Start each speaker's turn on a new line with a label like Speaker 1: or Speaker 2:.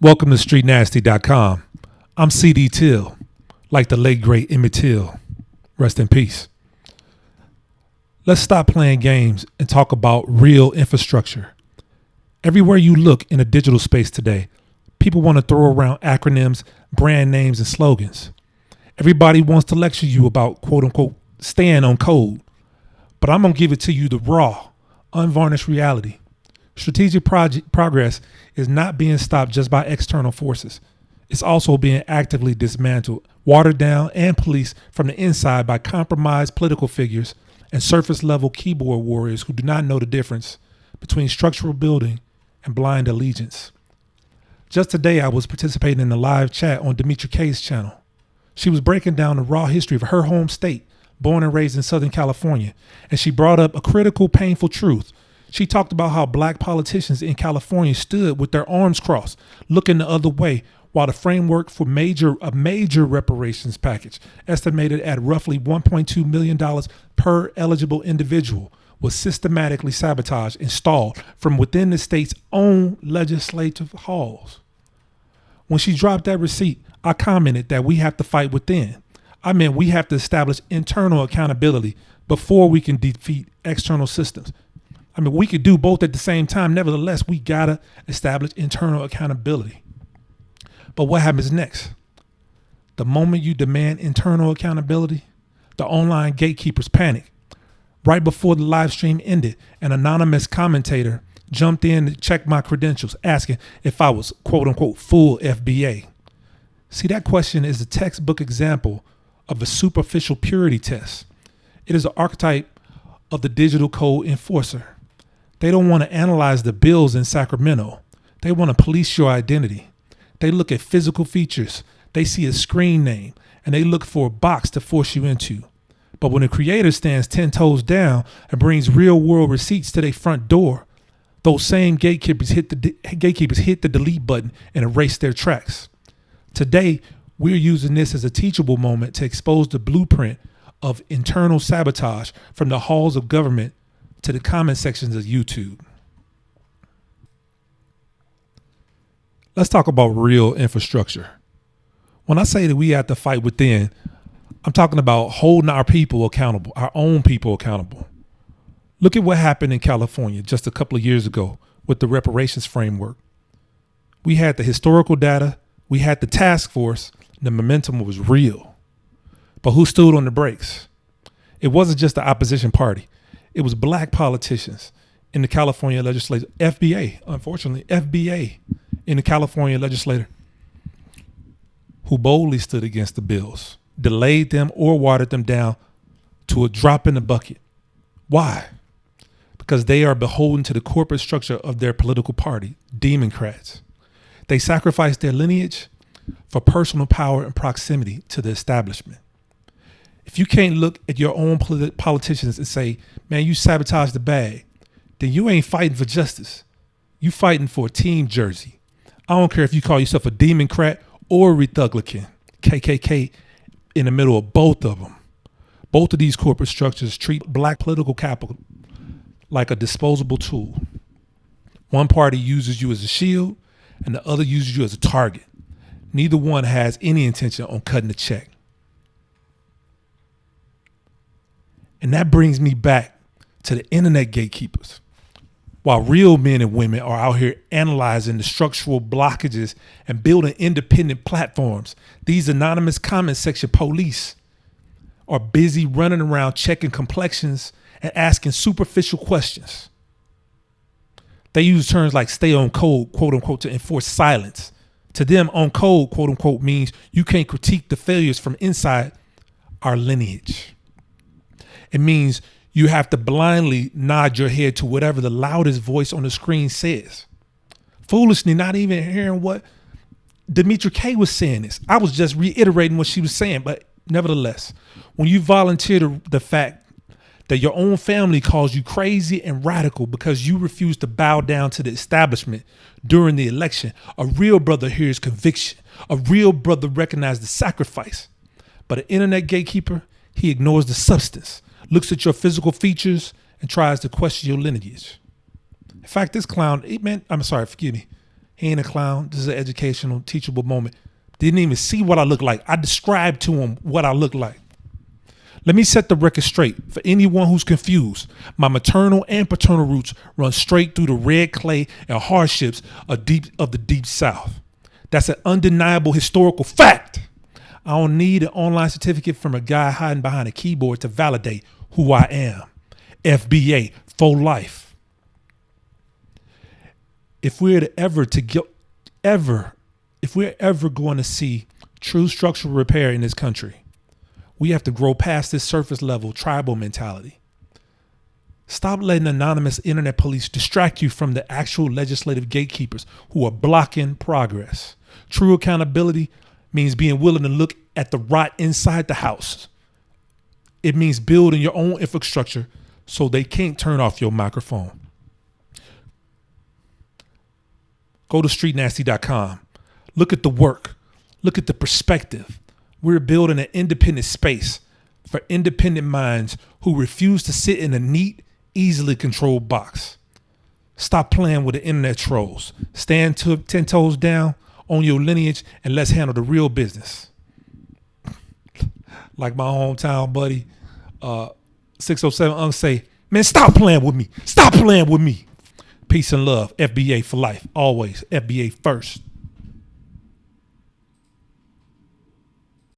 Speaker 1: Welcome to StreetNasty.com. I'm CD Till, like the late great Emmett Till. Rest in peace. Let's stop playing games and talk about real infrastructure. Everywhere you look in a digital space today, people want to throw around acronyms, brand names, and slogans. Everybody wants to lecture you about quote unquote staying on code, but I'm going to give it to you the raw, unvarnished reality. Strategic progress is not being stopped just by external forces. It's also being actively dismantled, watered down, and policed from the inside by compromised political figures and surface-level keyboard warriors who do not know the difference between structural building and blind allegiance. Just today, I was participating in a live chat on Demetri K's channel. She was breaking down the raw history of her home state, born and raised in Southern California, and she brought up a critical, painful truth. She talked about how black politicians in California stood with their arms crossed, looking the other way, while the framework for a major reparations package, estimated at roughly $1.2 million per eligible individual, was systematically sabotaged and stalled from within the state's own legislative halls. When she dropped that receipt, I commented that we have to fight within. I meant we have to establish internal accountability before we can defeat external systems. I mean, we could do both at the same time. Nevertheless, we gotta establish internal accountability. But what happens next? The moment you demand internal accountability, the online gatekeepers panic. Right before the live stream ended, an anonymous commentator jumped in to check my credentials, asking if I was quote unquote full FBA. See, that question is a textbook example of a superficial purity test. It is an archetype of the digital code enforcer. They don't want to analyze the bills in Sacramento. They want to police your identity. They look at physical features. They see a screen name and they look for a box to force you into. But when a creator stands 10 toes down and brings real world receipts to their front door, those same gatekeepers hit the delete button and erase their tracks. Today, we're using this as a teachable moment to expose the blueprint of internal sabotage from the halls of government to the comment sections of YouTube. Let's talk about real infrastructure. When I say that we have to fight within, I'm talking about holding our people accountable, our own people accountable. Look at what happened in California just a couple of years ago with the reparations framework. We had the historical data, we had the task force, and the momentum was real. But who stood on the brakes? It wasn't just the opposition party. It was black politicians in the California legislature, FBA, unfortunately, FBA in the California legislature, who boldly stood against the bills, delayed them or watered them down to a drop in the bucket. Why? Because they are beholden to the corporate structure of their political party, Democrats. They sacrifice their lineage for personal power and proximity to the establishment. If you can't look at your own politicians and say, man, you sabotage the bag, then you ain't fighting for justice. You fighting for a team jersey. I don't care if you call yourself a Democrat or a Republican, KKK in the middle of both of them. Both of these corporate structures treat black political capital like a disposable tool. One party uses you as a shield and the other uses you as a target. Neither one has any intention on cutting the check. And that brings me back to the internet gatekeepers. While real men and women are out here analyzing the structural blockages and building independent platforms, these anonymous comment section police are busy running around checking complexions and asking superficial questions. They use terms like stay on code, quote unquote, to enforce silence. To them, on code, quote unquote, means you can't critique the failures from inside our lineage. It means you have to blindly nod your head to whatever the loudest voice on the screen says. Foolishly, not even hearing what Demetri K was saying this. I was just reiterating what she was saying, but nevertheless, when you volunteer the fact that your own family calls you crazy and radical because you refuse to bow down to the establishment during the election, a real brother hears conviction. A real brother recognizes the sacrifice. But an internet gatekeeper, he ignores the substance, looks at your physical features, and tries to question your lineage. In fact, this clown, He ain't a clown. This is an educational, teachable moment. Didn't even see what I look like. I described to him what I look like. Let me set the record straight for anyone who's confused. My maternal and paternal roots run straight through the red clay and hardships of the deep South. That's an undeniable historical fact. I don't need an online certificate from a guy hiding behind a keyboard to validate who I am. FBA for life. If we're ever going to see true structural repair in this country, we have to grow past this surface level tribal mentality. Stop letting anonymous internet police distract you from the actual legislative gatekeepers who are blocking progress. True accountability means being willing to look at the rot inside the house. It means building your own infrastructure so they can't turn off your microphone. Go to StreetNasty.com. Look at the work. Look at the perspective. We're building an independent space for independent minds who refuse to sit in a neat, easily controlled box. Stop playing with the internet trolls. Stand 10 toes down on your lineage and let's handle the real business. Like my hometown buddy, 607 Unk say, man, stop playing with me. Stop playing with me. Peace and love. FBA for life. Always. FBA first.